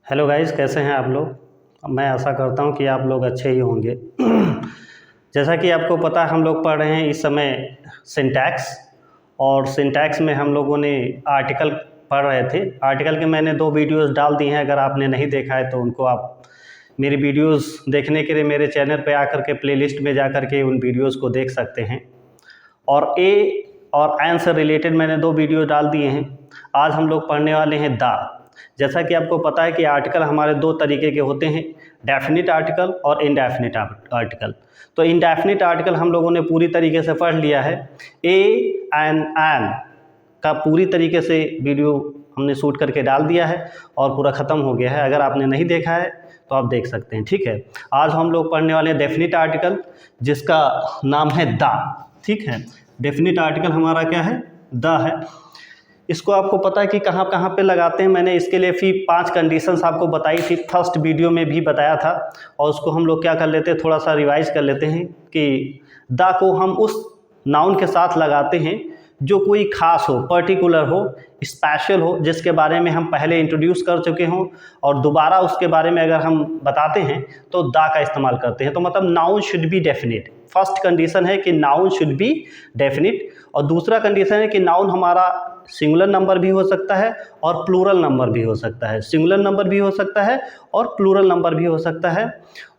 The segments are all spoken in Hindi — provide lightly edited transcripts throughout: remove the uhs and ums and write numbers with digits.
हेलो गाइस, कैसे हैं आप लोग। मैं आशा करता हूं कि आप लोग अच्छे ही होंगे। जैसा कि आपको पता है, हम लोग पढ़ रहे हैं इस समय सिंटैक्स। और सिंटैक्स में हम लोगों ने आर्टिकल पढ़ रहे थे। आर्टिकल के मैंने 2 वीडियोस डाल दी हैं। अगर आपने नहीं देखा है तो उनको आप मेरी वीडियोस देखने के लिए मेरे चैनल पे आकर के प्लेलिस्ट में जा कर के उन वीडियोस को देख सकते हैं। और ए और एन से रिलेटेड मैंने 2 वीडियो डाल दिए हैं। आज हम लोग पढ़ने वाले हैं द। जैसा कि आपको पता है कि आर्टिकल हमारे 2 तरीके के होते हैं, डेफिनिट आर्टिकल और इनडेफिनिट आर्टिकल। तो इनडेफिनिट आर्टिकल हम लोगों ने पूरी तरीके से पढ़ लिया है। ए एन का पूरी तरीके से वीडियो हमने शूट करके डाल दिया है और पूरा ख़त्म हो गया है। अगर आपने नहीं देखा है तो आप देख सकते हैं, ठीक है। आज हम लोग पढ़ने वाले हैं डेफिनिट आर्टिकल, जिसका नाम है द, ठीक है। डेफिनिट आर्टिकल हमारा क्या है, द है। इसको आपको पता है कि कहाँ कहाँ पे लगाते हैं। मैंने इसके लिए फिर 5 कंडीशंस आपको बताई थी, फर्स्ट वीडियो में भी बताया था। और उसको हम लोग क्या कर लेते हैं, थोड़ा सा रिवाइज कर लेते हैं कि द को हम उस नाउन के साथ लगाते हैं जो कोई खास हो, पर्टिकुलर हो, स्पेशल हो, जिसके बारे में हम पहले इंट्रोड्यूस कर चुके हों और दोबारा उसके बारे में अगर हम बताते हैं तो द का इस्तेमाल करते हैं। तो मतलब noun should be definite. First condition है कि नाउन शुड बी डेफिनिट। और दूसरा कंडीशन है कि नाउन हमारा सिंगुलर नंबर भी हो सकता है और प्लूरल नंबर भी हो सकता है। सिंगुलर नंबर भी हो सकता है और प्लूरल नंबर भी हो सकता है।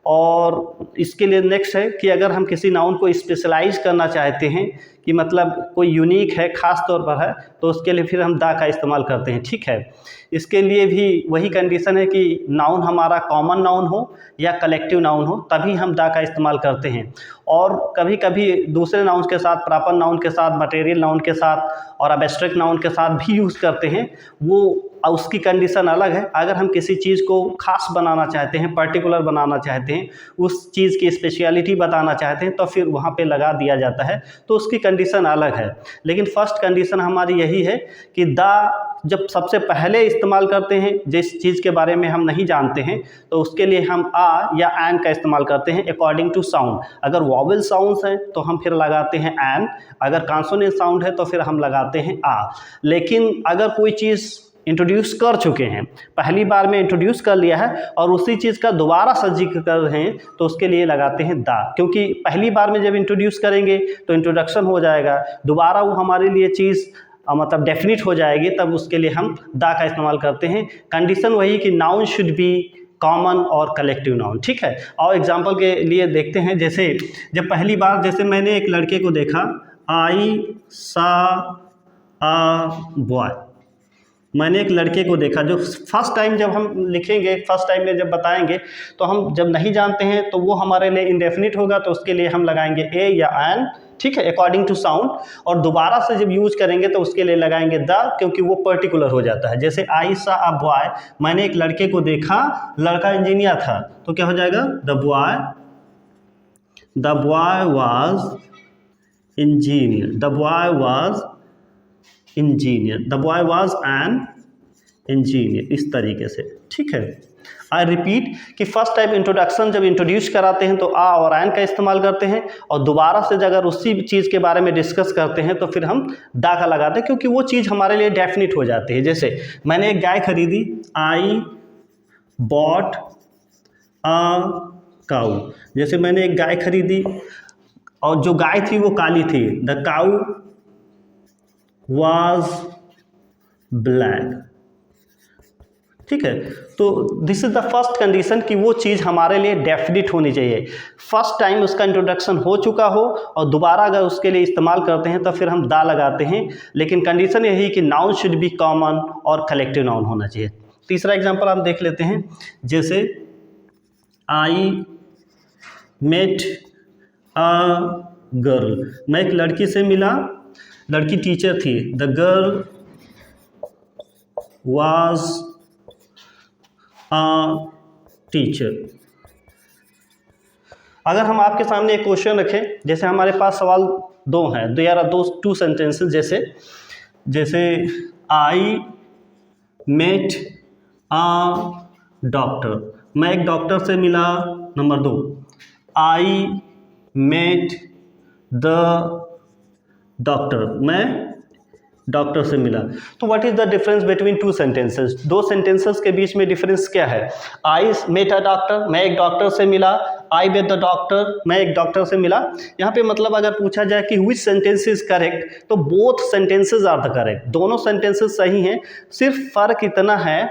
और इसके लिए नेक्स्ट है कि अगर हम किसी नाउन को स्पेशलाइज करना चाहते हैं कि मतलब कोई यूनिक है, ख़ास तौर पर है, तो उसके लिए फिर हम द का इस्तेमाल करते हैं, ठीक है। इसके लिए भी वही कंडीशन है कि नाउन हमारा कॉमन नाउन हो या कलेक्टिव नाउन हो, तभी हम द का इस्तेमाल करते हैं। और कभी कभी दूसरे नाउन के साथ, प्रॉपर नाउन के साथ, मटेरियल नाउन के साथ और एब्स्ट्रैक्ट नाउन के साथ भी यूज़ करते हैं। वो उसकी कंडीशन अलग है। अगर हम किसी चीज़ को खास बनाना चाहते हैं, पर्टिकुलर बनाना चाहते हैं, उस चीज़ की स्पेशलिटी बताना चाहते हैं, तो फिर वहाँ पे लगा दिया जाता है, तो उसकी कंडीशन अलग है। लेकिन फर्स्ट कंडीशन हमारी यही है कि द जब सबसे पहले इस्तेमाल करते हैं, जिस चीज़ के बारे में हम नहीं जानते हैं, तो उसके लिए हम आ या एन का इस्तेमाल करते हैं अकॉर्डिंग टू साउंड। अगर वॉवेल साउंड्स हैं तो हम फिर लगाते हैं एन, अगर कॉन्सोनेंट साउंड है तो फिर हम लगाते हैं आ। लेकिन अगर कोई चीज़ इंट्रोड्यूस कर चुके हैं, पहली बार में इंट्रोड्यूस कर लिया है और उसी चीज़ का दोबारा से जिक्र कर रहे हैं, तो उसके लिए लगाते हैं द। क्योंकि पहली बार में जब इंट्रोड्यूस करेंगे तो इंट्रोडक्शन हो जाएगा, दोबारा वो हमारे लिए चीज़ मतलब डेफिनिट हो जाएगी, तब उसके लिए हम द का इस्तेमाल करते हैं। कंडीशन वही कि नाउन शुड बी कॉमन और कलेक्टिव नाउन, ठीक है। और एग्जाम्पल के लिए देखते हैं, जैसे जब पहली बार, जैसे मैंने एक लड़के को देखा, आई सा आ बॉय। मैंने एक लड़के को देखा। जो फर्स्ट टाइम जब हम लिखेंगे, फर्स्ट टाइम में जब बताएंगे, तो हम जब नहीं जानते हैं तो वो हमारे लिए इंडेफिनिट होगा, तो उसके लिए हम लगाएंगे ए या एन, ठीक है, अकॉर्डिंग टू साउंड। और दोबारा से जब यूज करेंगे तो उसके लिए लगाएंगे द, क्योंकि वो पर्टिकुलर हो जाता है। जैसे आई सा अ बॉय, मैंने एक लड़के को देखा, लड़का इंजीनियर था, तो क्या हो जाएगा, the boy was engineer, the boy was engineer, the boy was an engineer, इस तरीके से, ठीक है। आई रिपीट कि फर्स्ट टाइम इंट्रोडक्शन जब इंट्रोड्यूस कराते हैं तो आ और एन का इस्तेमाल करते हैं, और दोबारा से अगर उसी चीज़ के बारे में डिस्कस करते हैं तो फिर हम द का लगाते हैं, क्योंकि वो चीज़ हमारे लिए डेफिनिट हो जाती है। जैसे मैंने एक गाय खरीदी, आई बॉट अ काऊ। जैसे मैंने एक गाय खरीदी और जो गाय थी वो काली थी, द काऊ was black, ठीक है। तो this is the first condition कि वो चीज़ हमारे लिए डेफिनिट होनी चाहिए। फर्स्ट टाइम उसका इंट्रोडक्शन हो चुका हो और दोबारा अगर उसके लिए इस्तेमाल करते हैं तो फिर हम द लगाते हैं। लेकिन कंडीशन यही कि नाउन शुड बी कॉमन और कलेक्टिव नाउन होना चाहिए। तीसरा एग्जांपल हम देख लेते हैं, जैसे आई मेट अ गर्ल। मैं एक लड़की से मिला, लड़की टीचर थी, the girl was a teacher. अगर हम आपके सामने एक क्वेश्चन रखें, जैसे हमारे पास सवाल 2 हैं, टू सेंटेंसेस, जैसे आई मेट अ डॉक्टर, मैं एक डॉक्टर से मिला। Number 2, I met the doctor, मैं डॉक्टर से मिला। तो what is the difference between two sentences? दो सेंटेंसेस के बीच में डिफरेंस क्या है? आई मेट अ डॉक्टर, मैं एक डॉक्टर से मिला। आई मेट द डॉक्टर, मैं एक डॉक्टर से मिला। यहाँ पे मतलब अगर पूछा जाए कि विच सेंटेंस इज करेक्ट, तो both sentences are the correct, दोनों सेंटेंसेस सही हैं। सिर्फ फ़र्क इतना है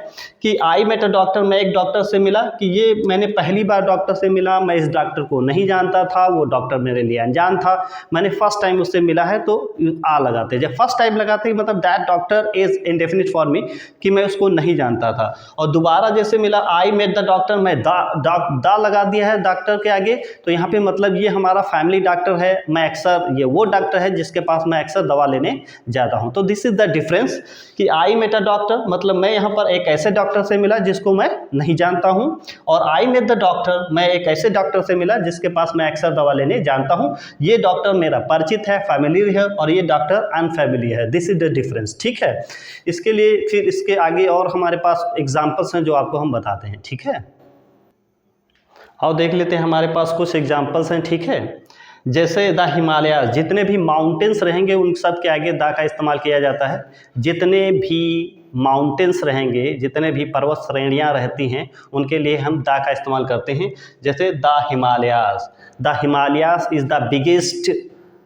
कि आई मेट अ डॉक्टर, मैं एक डॉक्टर से मिला, कि ये मैंने पहली बार डॉक्टर से मिला, मैं इस डॉक्टर को नहीं जानता था, वो डॉक्टर मेरे लिए अनजान था, मैंने फर्स्ट टाइम उससे मिला है, तो आ लगाते। जब फर्स्ट टाइम लगाते ही मतलब that doctor is indefinite for me, कि मैं उसको नहीं जानता था। और दोबारा जैसे मिला आई मेट द डॉक्टर, मैं दा लगा दिया है डॉक्टर के आगे, तो यहाँ पे मतलब ये हमारा फैमिली डॉक्टर है, मैं अक्सर, ये वो डॉक्टर है जिसके पास मैं अक्सर दवा लेने जाता हूँ। तो दिस इज द डिफरेंस कि आई मेट अ डॉक्टर मतलब मैं यहाँ पर एक ऐसे डॉक्टर से मिला जिसको मैं नहीं जानता हूँ, और आई मेट द डॉक्टर मैं एक ऐसे डॉक्टर से मिला जिसके पास मैं अक्सर दवा लेने जानता हूँ। ये डॉक्टर मेरा परिचित है, फैमिलियर है, और ये डॉक्टर अनफैमिलियर है। दिस इज द डिफरेंस, ठीक है। इसके लिए फिर इसके आगे और हमारे पास एग्जाम्पल्स हैं जो आपको हम बताते हैं, ठीक है। और देख लेते हैं, हमारे पास कुछ एग्जाम्पल्स हैं, ठीक है। जैसे द हिमालयाज, जितने भी माउंटेन्स रहेंगे उन सब के आगे द का इस्तेमाल किया जाता है। जितने भी माउंटेन्स रहेंगे, जितने भी पर्वत श्रेणियाँ रहती हैं, उनके लिए हम द का इस्तेमाल करते हैं। जैसे the Himalayas is the biggest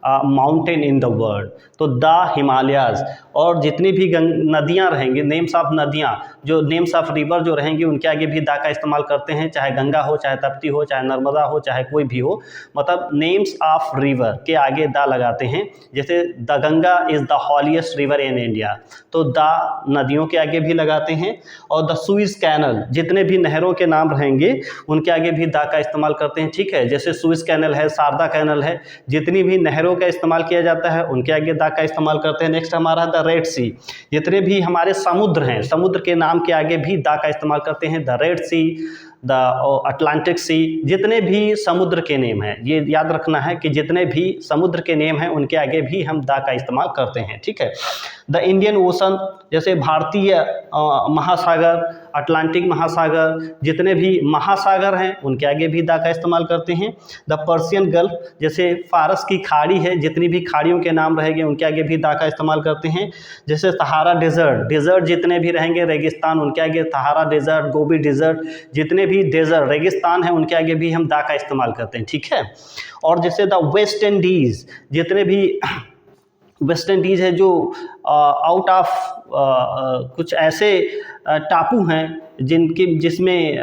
mountain in the world, तो द हिमालयाज। और जितनी भी नदियाँ रहेंगी, नेम्स ऑफ नदियाँ, जो नेम्स ऑफ रिवर जो रहेंगी, उनके आगे भी द का इस्तेमाल करते हैं, चाहे गंगा हो, चाहे तप्ती हो, चाहे नर्मदा हो, चाहे कोई भी हो, मतलब नेम्स ऑफ रिवर के आगे द लगाते हैं। जैसे the Ganga is the holiest river in India, तो द नदियों के आगे भी लगाते हैं। और द सुइज कैनल, जितने भी नहरों के नाम रहेंगे उनके आगे भी द का इस्तेमाल करते हैं, ठीक है। जैसे सुइज कैनल है, शारदा कैनल है, जितनी भी नहरों का इस्तेमाल किया जाता है उनके आगे द का इस्तेमाल करते हैं। नेक्स्ट हमारा द रेड सी, जितने भी हमारे समुद्र हैं, समुद्र के नाम के आगे भी द का इस्तेमाल करते हैं। The Red Sea, the Atlantic Sea, जितने भी समुद्र के नेम हैं, ये याद रखना है कि जितने भी समुद्र के नेम हैं उनके आगे भी हम द का इस्तेमाल करते हैं, ठीक है। द इंडियन ओशन, जैसे भारतीय महासागर, अटलांटिक महासागर, जितने भी महासागर हैं उनके आगे भी द का इस्तेमाल करते हैं। द पर्शियन गल्फ, जैसे फारस की खाड़ी है, जितनी भी खाड़ियों के नाम रहेंगे उनके आगे भी द का इस्तेमाल करते हैं। जैसे सहारा डेजर्ट जितने भी रहेंगे, रेगिस्तान, उनके आगे सहारा डेजर्ट, गोबी डेजर्ट, जितने भी डेजर्ट रेगिस्तान हैं उनके आगे भी हम द का इस्तेमाल करते हैं, ठीक है। और जैसे द वेस्ट इंडीज़, जितने भी वेस्ट इंडीज़ है जो आउट ऑफ कुछ ऐसे टापू हैं जिसमें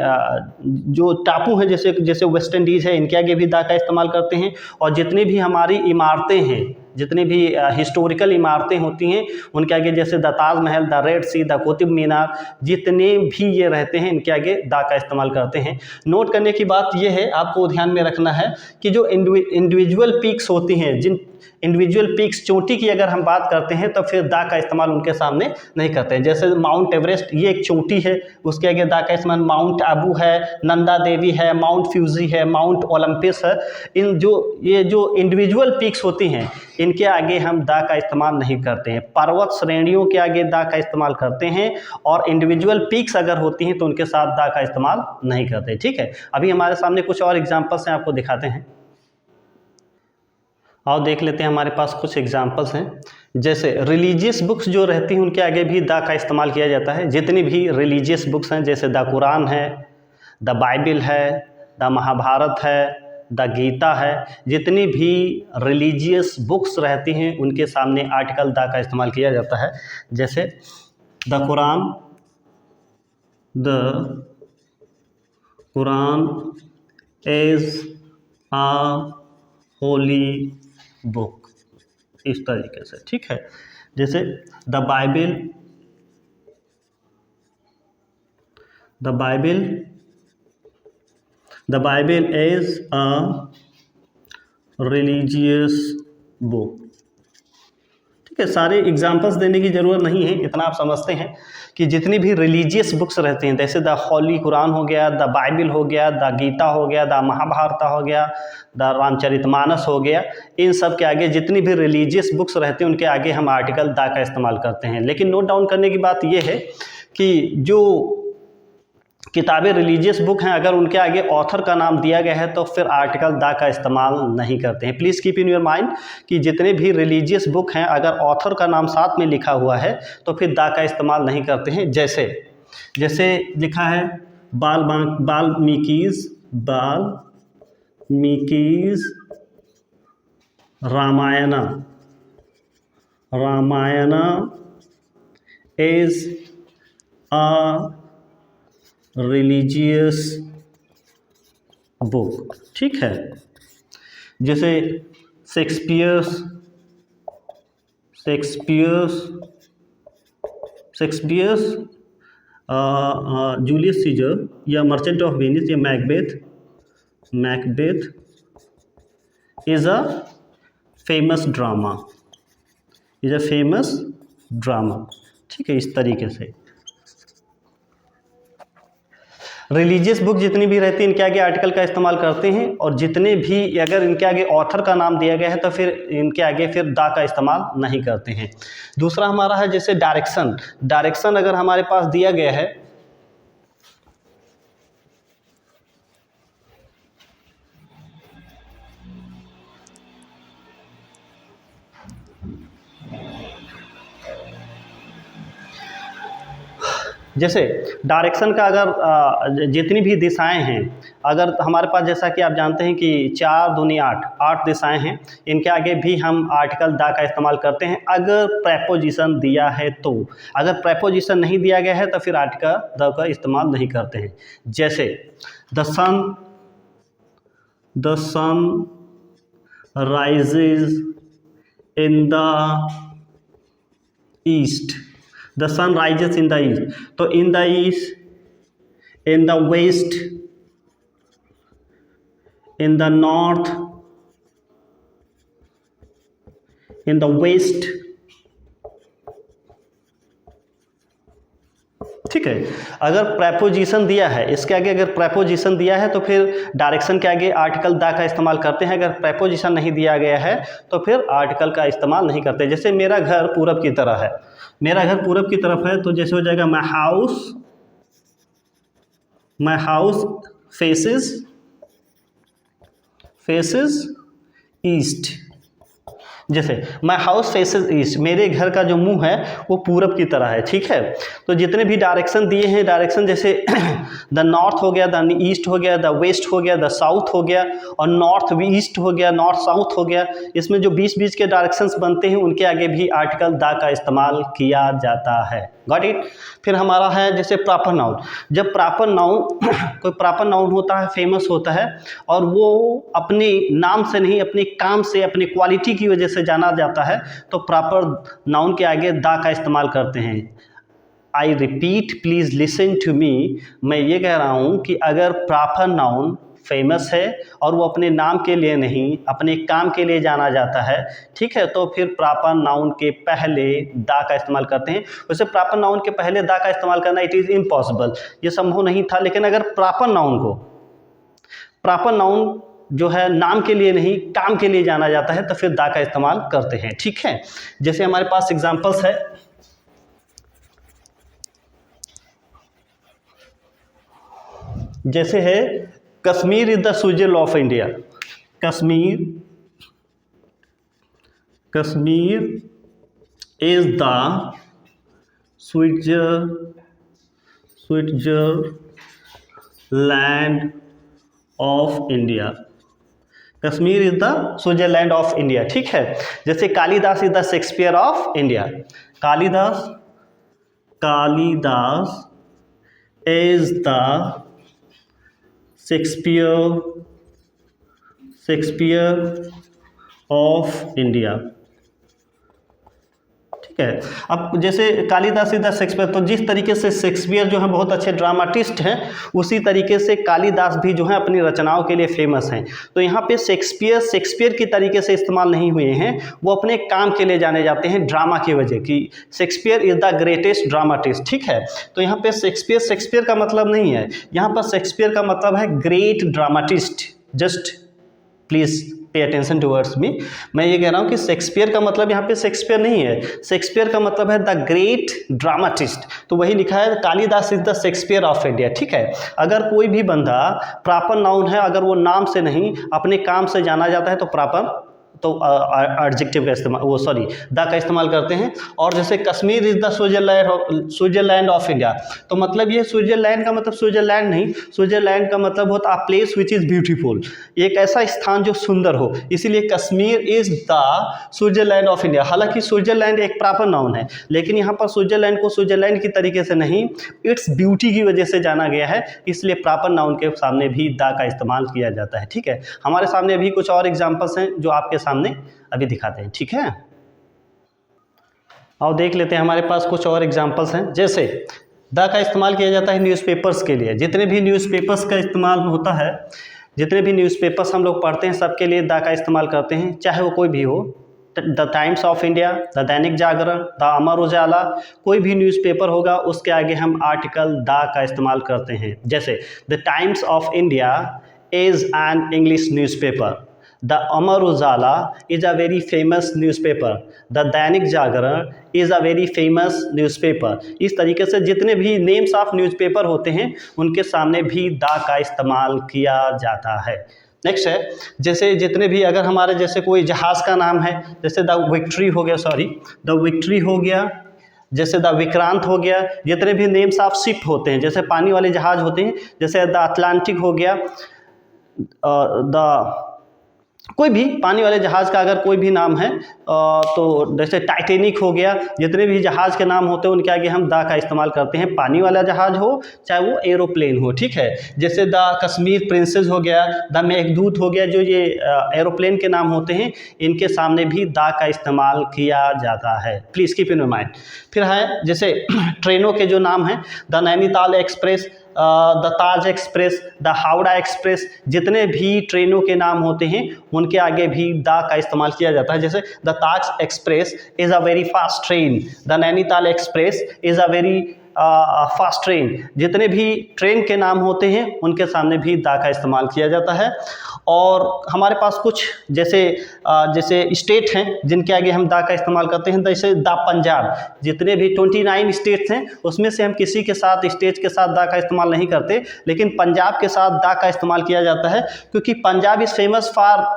जो टापू हैं, जैसे वेस्ट इंडीज़ है, इनके आगे भी द का इस्तेमाल करते हैं। और जितनी भी हमारी इमारतें हैं, जितनी भी हिस्टोरिकल इमारतें होती हैं उनके आगे, जैसे the Taj Mahal, the Red Sea, the Qutub Minar, जितने भी ये रहते हैं इनके आगे द का इस्तेमाल करते हैं। नोट करने की बात ये है, आपको ध्यान में रखना है कि जो इंडिविजुअल पीक्स होती हैं, जिन इंडिविजुअल पीक्स, चोटी की अगर हम बात करते हैं तो फिर द का इस्तेमाल उनके सामने नहीं करते हैं। जैसे माउंट एवरेस्ट, ये एक चोटी है, उसके आगे द का इस्तेमाल, माउंट आबू है, नंदा देवी है, माउंट फ्यूजी है, माउंट ओलंपस है, ये जो इंडिविजुअल पीक्स होती हैं इनके आगे हम द का इस्तेमाल नहीं करते हैं। पर्वत श्रेणियों के आगे द का इस्तेमाल करते हैं, और इंडिविजुअल पीक्स अगर होती हैं तो उनके साथ द का इस्तेमाल नहीं करते, ठीक है। अभी हमारे सामने कुछ और एग्जाम्पल्स हैं, आपको दिखाते हैं। और देख लेते हैं, हमारे पास कुछ एग्जाम्पल्स हैं। जैसे रिलीजियस बुक्स जो रहती हैं उनके आगे भी द का इस्तेमाल किया जाता है। जितनी भी रिलीजियस बुक्स हैं, जैसे द कुरान है, द बाइबिल है, द महाभारत है, द गीता है, जितनी भी रिलीजियस बुक्स रहती हैं उनके सामने आर्टिकल द का इस्तेमाल किया जाता है। जैसे the Quran is a holy book, इस तरीके से, ठीक है। जैसे the Bible is a religious book, ठीक है। सारे एग्जाम्पल्स देने की ज़रूरत नहीं है, इतना आप समझते हैं कि जितनी भी रिलीजियस बुक्स रहती हैं, जैसे द होली कुरान हो गया, द बाइबिल हो गया, द गीता हो गया, द महाभारत हो गया, द रामचरितमानस हो गया, इन सब के आगे जितनी भी रिलीजियस बुक्स रहती हैं उनके आगे हम आर्टिकल द का इस्तेमाल करते हैं। लेकिन नोट डाउन करने की बात यह है कि जो किताबें रिलीजियस बुक हैं, अगर उनके आगे ऑथर का नाम दिया गया है तो फिर आर्टिकल द का इस्तेमाल नहीं करते हैं। Please keep in your mind कि जितने भी रिलीजियस बुक हैं अगर ऑथर का नाम साथ में लिखा हुआ है तो फिर द का इस्तेमाल नहीं करते हैं। जैसे लिखा है Valmiki's Ramayana is a religious book, ठीक है। जैसे शेक्सपियर्स जूलियस सीजर या मर्चेंट ऑफ वेनिस या Macbeth is a famous drama, ठीक है। इस तरीके से रिलीजियस बुक जितनी भी रहती हैं इनके आगे आर्टिकल का इस्तेमाल करते हैं, और जितने भी अगर इनके आगे ऑथर का नाम दिया गया है तो फिर इनके आगे फिर द का इस्तेमाल नहीं करते हैं। दूसरा हमारा है जैसे डायरेक्शन अगर हमारे पास दिया गया है, जैसे डायरेक्शन का अगर जितनी भी दिशाएं हैं, अगर हमारे पास जैसा कि आप जानते हैं कि 4 दूनी 8 दिशाएं हैं, इनके आगे भी हम आर्टिकल द का इस्तेमाल करते हैं अगर प्रेपोजिशन दिया है तो। अगर प्रेपोजिशन नहीं दिया गया है तो फिर आर्टिकल द का इस्तेमाल नहीं करते हैं। जैसे the sun rises in the east, the sun rises in the east, तो in the east, in the west, in the north, in the west, ठीक है। अगर प्रेपोजिशन दिया है, इसके आगे अगर प्रेपोजिशन दिया है तो फिर डायरेक्शन के आगे आर्टिकल द का इस्तेमाल करते हैं। अगर प्रेपोजिशन नहीं दिया गया है तो फिर आर्टिकल का इस्तेमाल नहीं करते। जैसे मेरा घर पूरब की तरफ है, तो जैसे हो जाएगा माई हाउस फेसेस ईस्ट। जैसे माई हाउस फेसेस ईस्ट, मेरे घर का जो मुंह है वो पूरब की तरह है, ठीक है। तो जितने भी डायरेक्शन दिए हैं, डायरेक्शन जैसे द नॉर्थ हो गया, द ईस्ट हो गया, द वेस्ट हो गया, द साउथ हो गया, और नॉर्थ भी ईस्ट हो गया, नॉर्थ साउथ हो गया, इसमें जो बीच के डायरेक्शंस बनते हैं उनके आगे भी आर्टिकल द का इस्तेमाल किया जाता है। Got it. फिर हमारा है जैसे प्रॉपर नाउन। जब प्रॉपर नाउन कोई प्रॉपर नाउन होता है, फेमस होता है, और वो अपने नाम से नहीं अपने काम से, अपनी क्वालिटी की वजह से जाना जाता है, तो प्रॉपर नाउन के आगे द का इस्तेमाल करते हैं। I repeat, please listen to me. मैं ये कह रहा हूँ कि अगर प्रॉपर नाउन फेमस है और वो अपने नाम के लिए नहीं अपने काम के लिए जाना जाता है, ठीक है, तो फिर प्रॉपर नाउन के पहले द का इस्तेमाल करते हैं। वैसे प्रॉपर नाउन के पहले द का इस्तेमाल करना इट इज़ इम्पॉसिबल, ये संभव नहीं था। लेकिन अगर प्रॉपर नाउन जो है नाम के लिए नहीं काम के लिए जाना जाता है तो फिर द का इस्तेमाल करते हैं, ठीक है। जैसे हमारे पास एग्जाम्पल्स है, जैसे है Kashmir is the Switzerland of India. Kashmir is the Switzerland of India. Kashmir is the Switzerland of India, ठीक है। जैसे Kalidas is the Shakespeare of India. Kalidas is the Shakespeare of India, ठीक है। अब जैसे कालिदास इज द शेक्सपियर, तो जिस तरीके से शेक्सपियर जो है बहुत अच्छे ड्रामाटिस्ट हैं, उसी तरीके से कालिदास भी जो है अपनी रचनाओं के लिए फेमस हैं। तो यहाँ पे शेक्सपियर की तरीके से इस्तेमाल नहीं हुए हैं, वो अपने काम के लिए जाने जाते हैं ड्रामा की वजह की। Shakespeare is the greatest dramatist, ठीक है। तो यहाँ पे शेक्सपियर का मतलब नहीं है, यहाँ पर शेक्सपियर का मतलब है great dramatist. Just please pay attention towards me. मैं ये कह रहा हूँ कि शेक्सपियर का मतलब यहाँ पे शेक्सपियर नहीं है, शेक्सपियर का मतलब है द ग्रेट ड्रामाटिस्ट। तो वही लिखा है Kalidas is the Shakespeare of India, ठीक है। अगर कोई भी बंदा प्रॉपर नाउन है, अगर वो नाम से नहीं अपने काम से जाना जाता है तो प्रॉपर तो एडजेक्टिव का इस्तेमाल, वो सॉरी द का इस्तेमाल करते हैं। और जैसे Kashmir is the Switzerland of India, तो मतलब ये स्विट्जरलैंड का मतलब स्विट्जरलैंड नहीं, स्विट्जरलैंड का मतलब होता है प्लेस विच इज़ ब्यूटीफुल, एक ऐसा स्थान जो सुंदर हो, इसीलिए Kashmir is the Switzerland of India. हालांकि स्विट्जरलैंड एक प्रॉपर नाउन है, लेकिन यहाँ पर स्विट्जरलैंड को स्विट्जरलैंड की तरीके से नहीं, इट्स ब्यूटी की वजह से जाना गया है, इसलिए प्रॉपर नाउन के सामने भी द का इस्तेमाल किया जाता है, ठीक है। हमारे सामने अभी कुछ और एग्जाम्पल्स हैं जो आपके सामने अभी दिखाते हैं, ठीक है। आओ देख लेते हैं, हमारे पास कुछ और एग्जांपल्स हैं। जैसे द का इस्तेमाल किया जाता है न्यूज़पेपर्स के लिए, जितने भी न्यूज़पेपर्स का इस्तेमाल होता है, जितने भी न्यूज़पेपर्स हम लोग पढ़ते हैं सबके लिए द का इस्तेमाल करते हैं, चाहे वो कोई भी हो, the times of India, the Dainik Jagran, the Amar Ujala, कोई भी न्यूज़पेपर होगा उसके आगे हम आर्टिकल द का इस्तेमाल करते हैं। जैसे the times of India is an English newspaper, The Amar Ujala is a very famous newspaper. The Dainik Jagran is a very famous newspaper. इस तरीके से जितने भी नेम्स ऑफ न्यूज़पेपर होते हैं उनके सामने भी द का इस्तेमाल किया जाता है। नेक्स्ट है, जैसे जितने भी अगर हमारे जैसे कोई जहाज़ का नाम है, जैसे द विक्ट्री हो गया, द विक्ट्री हो गया, जैसे द विक्रांत हो गया, जितने भी नेम्स ऑफ शिप होते हैं, जैसे पानी वाले जहाज़ होते हैं, जैसे द अटलांटिक हो गया, द कोई भी पानी वाले जहाज़ का अगर कोई भी नाम है तो जैसे टाइटेनिक हो गया, जितने भी जहाज़ के नाम होते हैं उनके आगे हम द का इस्तेमाल करते हैं, पानी वाला जहाज़ हो चाहे वो एरोप्लेन हो, ठीक है। जैसे द कश्मीर प्रिंसेस हो गया, द मेघदूत हो गया, जो ये एरोप्लेन के नाम होते हैं इनके सामने भी द का इस्तेमाल किया जाता है, प्लीज़ कीप इन माइंड। फिर है जैसे ट्रेनों के जो नाम हैं, the Nainital express, the Taj express, the Howrah express, जितने भी ट्रेनों के नाम होते हैं उनके आगे भी द का इस्तेमाल किया जाता है। जैसे the Taj express is a very fast train, the Nainital express is a very fast train, जितने भी ट्रेन के नाम होते हैं उनके सामने भी द का इस्तेमाल किया जाता है। और हमारे पास कुछ जैसे स्टेट हैं जिनके आगे हम द का इस्तेमाल करते हैं, जैसे द पंजाब, जितने भी 29 स्टेट्स हैं उसमें से हम किसी के साथ स्टेट के साथ द का इस्तेमाल नहीं करते, लेकिन पंजाब के साथ द का इस्तेमाल किया जाता है क्योंकि पंजाब इज़ फेमस फॉर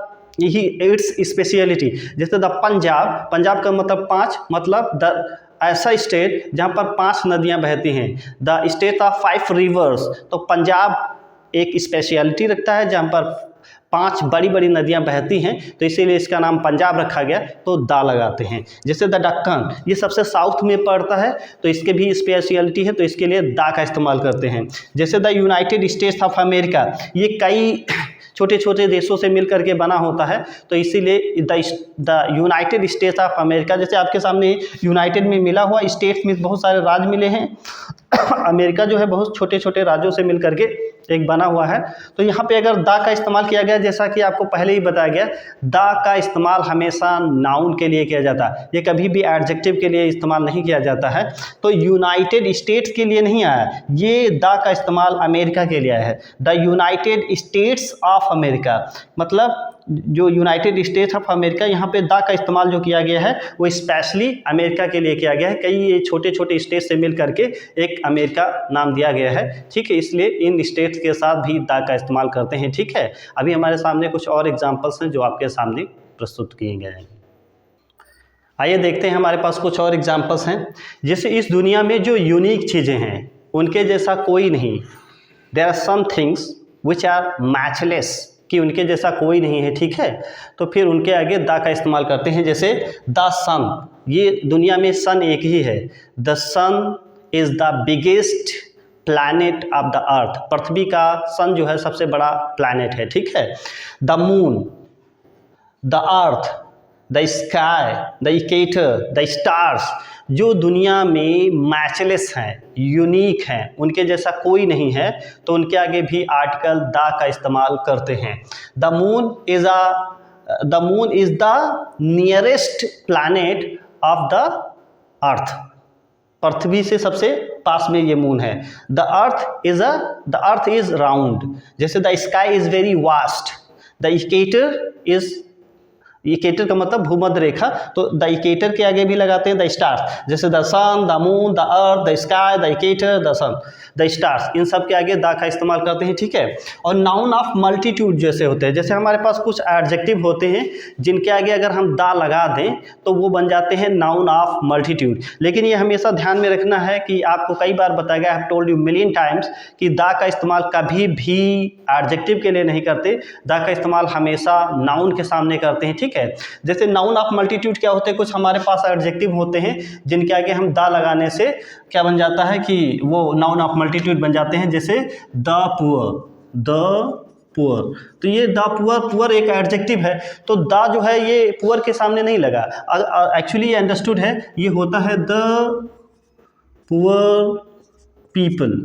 यही इट्स स्पेशलिटी। जैसे द पंजाब, पंजाब का मतलब 5, मतलब द ऐसा स्टेट जहाँ पर 5 नदियाँ बहती हैं, द स्टेट ऑफ 5 रिवर्स। तो पंजाब एक स्पेशलिटी रखता है जहाँ पर 5 बड़ी बड़ी नदियाँ बहती हैं, तो इसीलिए इसका नाम पंजाब रखा गया, तो द लगाते हैं। जैसे द दक्कन, ये सबसे साउथ में पड़ता है तो इसके भी स्पेशलिटी है, तो इसके लिए द का इस्तेमाल करते हैं। जैसे the United states of America, ये कई छोटे छोटे देशों से मिल करके बना होता है, तो इसीलिए the United states of America, जैसे आपके सामने यूनाइटेड में मिला हुआ, स्टेट्स में बहुत सारे राज्य मिले हैं, अमेरिका जो है बहुत छोटे छोटे राज्यों से मिल करके एक बना हुआ है। तो यहाँ पे अगर द का इस्तेमाल किया गया, जैसा कि आपको पहले ही बताया गया, द का इस्तेमाल हमेशा नाउन के लिए किया जाता है, ये कभी भी एडजेक्टिव के लिए इस्तेमाल नहीं किया जाता है। तो यूनाइटेड स्टेट्स के लिए नहीं आया, ये द का इस्तेमाल अमेरिका के लिए आया है, the United states of America, मतलब जो यूनाइटेड स्टेट्स ऑफ अमेरिका, यहाँ पे द का इस्तेमाल जो किया गया है वो स्पेशली अमेरिका के लिए किया गया है। कई ये छोटे छोटे स्टेट से मिल करके एक अमेरिका नाम दिया गया है, ठीक है, इसलिए इन स्टेट्स के साथ भी द का इस्तेमाल करते हैं, ठीक है। अभी हमारे सामने कुछ और एग्जांपल्स हैं जो आपके सामने प्रस्तुत किए गए हैं। आइए देखते हैं, हमारे पास कुछ और एग्जांपल्स हैं। जैसे इस दुनिया में जो यूनिक चीज़ें हैं उनके जैसा कोई नहीं, there are some things which are matchless, कि उनके जैसा कोई नहीं है, ठीक है। तो फिर उनके आगे द का इस्तेमाल करते हैं। जैसे द सन, ये दुनिया में सन एक ही है, the sun is the biggest planet of the earth, पृथ्वी का सन जो है सबसे बड़ा प्लैनेट है, ठीक है। The moon, the earth, the sky, the equator, the stars, जो दुनिया में मैचलेस हैं, यूनिक हैं, उनके जैसा कोई नहीं है, तो उनके आगे भी आर्टिकल द का इस्तेमाल करते हैं। The moon is the nearest planet of the earth, पृथ्वी से सबसे पास में ये मून है। The earth is round. जैसे the sky is very vast, the equator is equator का मतलब भूमध्य रेखा, तो द इक्वेटर के आगे भी लगाते हैं द स्टार्स, जैसे the sun, the moon, the earth, the sky, the equator, the sun, the stars, इन सब के आगे द का इस्तेमाल करते हैं, ठीक है। और नाउन ऑफ मल्टीट्यूड जैसे होते हैं, जैसे हमारे पास कुछ एडजेक्टिव होते हैं जिनके आगे अगर हम द लगा दें तो वो बन जाते हैं नाउन ऑफ मल्टीट्यूड। लेकिन ये हमेशा ध्यान में रखना है कि आपको कई बार बताया गया, I have told you million times कि द का इस्तेमाल कभी भी एडजेक्टिव के लिए नहीं करते, द का इस्तेमाल हमेशा नाउन के सामने करते हैं, ठीक है। जैसे नाउन ऑफ मल्टीट्यूड क्या होते हैं, कुछ हमारे पास एडजेक्टिव होते हैं जिनके आगे हम द लगाने से क्या बन जाता है कि वो नाउन ऑफ मल्टीट्यूड बन जाते हैं, जैसे द पुअर, तो ये द पुअर एक एडजेक्टिव है, तो द जो है ये पुअर के सामने नहीं लगा। एक्चुअली ये अंडरस्टूड है, ये होता है द पुअर पीपल,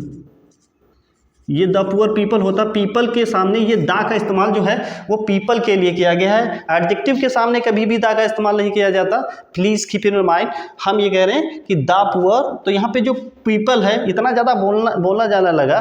ये द पुअर पीपल होता, पीपल के सामने ये दा का इस्तेमाल जो है वो पीपल के लिए किया गया है, एडजेक्टिव के सामने कभी भी दा का इस्तेमाल नहीं किया जाता। प्लीज़ कीप इन माइंड, हम ये कह रहे हैं कि द पुअर, तो यहाँ पे जो पीपल है इतना ज़्यादा बोलना जाने लगा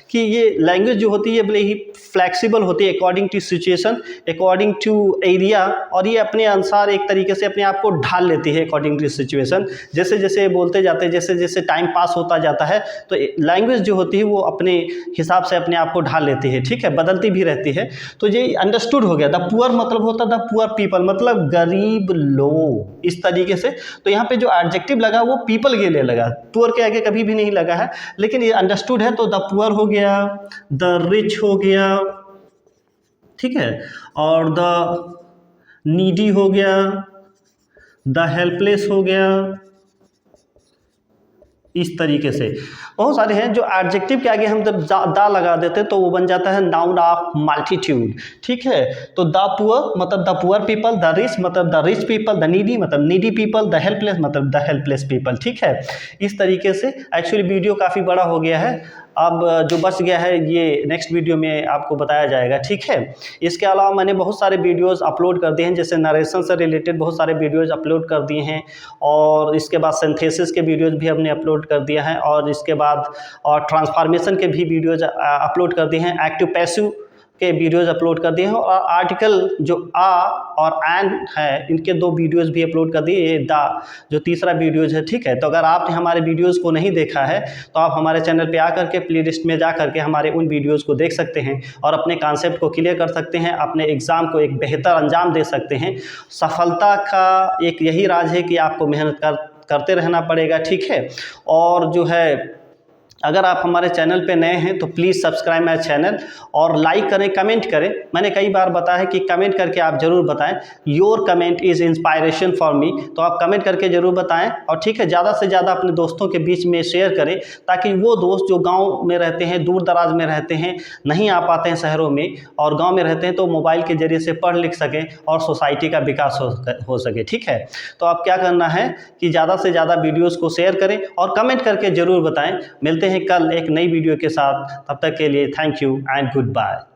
कि ये लैंग्वेज जो होती है बड़े ही फ्लैक्सिबल होती है according to situation, according to area, और ये अपने अनुसार एक तरीके से अपने आप को ढाल लेती है अकॉर्डिंग टू सिचुएशन। जैसे जैसे बोलते जाते हैं, जैसे जैसे टाइम पास होता जाता है, तो लैंग्वेज जो होती है वो अपने हिसाब से अपने आप को ढाल लेती है, ठीक है, बदलती भी रहती है। तो ये अंडरस्टूड हो गया। द पुअर मतलब होता द पुअर पीपल, मतलब गरीब लोग, इस तरीके से। तो यहाँ पे जो एडजेक्टिव लगा वो पीपल के लिए लगा, पुअर के आगे कभी भी नहीं लगा है, लेकिन ये अंडरस्टूड है। तो द पुअर हो गया, द रिच हो गया, ठीक है, और द नीडी हो गया, द हेल्पलेस हो गया, इस तरीके से बहुत सारे हैं जो एडजेक्टिव के आगे हम जब दा लगा देते हैं तो वो बन जाता है नाउन ऑफ मल्टीट्यूड, ठीक है। तो द पुअर मतलब the poor people, the rich मतलब the rich people, the needy मतलब नीडी पीपल, द हेल्पलेस मतलब द हेल्पलेस पीपल, ठीक है। इस तरीके से एक्चुअली वीडियो काफ़ी बड़ा हो गया है, अब जो बच गया है ये नेक्स्ट वीडियो में आपको बताया जाएगा, ठीक है। इसके अलावा मैंने बहुत सारे वीडियोस अपलोड कर दिए हैं, जैसे नरेशन से रिलेटेड बहुत सारे वीडियोस अपलोड कर दिए हैं, और इसके बाद सिंथेसिस के वीडियोस भी हमने अपलोड कर दिया है, और इसके बाद और ट्रांसफॉर्मेशन के भी वीडियोज अपलोड कर दिए हैं, एक्टिव पैसिव के वीडियोज़ अपलोड कर दिए हैं, और आर्टिकल जो आ और एंड है इनके 2 वीडियोज़ भी अपलोड कर दिए, ये दा जो तीसरा वीडियोज़ है, ठीक है। तो अगर आपने हमारे वीडियोज़ को नहीं देखा है तो आप हमारे चैनल पे आकर के प्लेलिस्ट में जा करके हमारे उन वीडियोज़ को देख सकते हैं और अपने कॉन्सेप्ट को क्लियर कर सकते हैं, अपने एग्ज़ाम को एक बेहतर अंजाम दे सकते हैं। सफलता का एक यही राज है कि आपको मेहनत करते रहना पड़ेगा, ठीक है। और जो है अगर आप हमारे चैनल पे नए हैं तो प्लीज़ सब्सक्राइब माय चैनल और लाइक करें, कमेंट करें। मैंने कई बार बताया है कि कमेंट करके आप ज़रूर बताएं, your comment is inspiration for me, तो आप कमेंट करके ज़रूर बताएं, और ठीक है ज़्यादा से ज़्यादा अपने दोस्तों के बीच में शेयर करें, ताकि वो दोस्त जो गाँव में रहते हैं, दूर दराज में रहते हैं, नहीं आ पाते हैं शहरों में, और गाँव में रहते हैं, तो मोबाइल के ज़रिए से पढ़ लिख सकें और सोसाइटी का विकास हो सके, ठीक है। तो आप क्या करना है कि ज़्यादा से ज़्यादा वीडियोज़ को शेयर करें और कमेंट करके ज़रूर बताएँ। मिलते हैं कल एक नई वीडियो के साथ, तब तक के लिए thank you and good bye.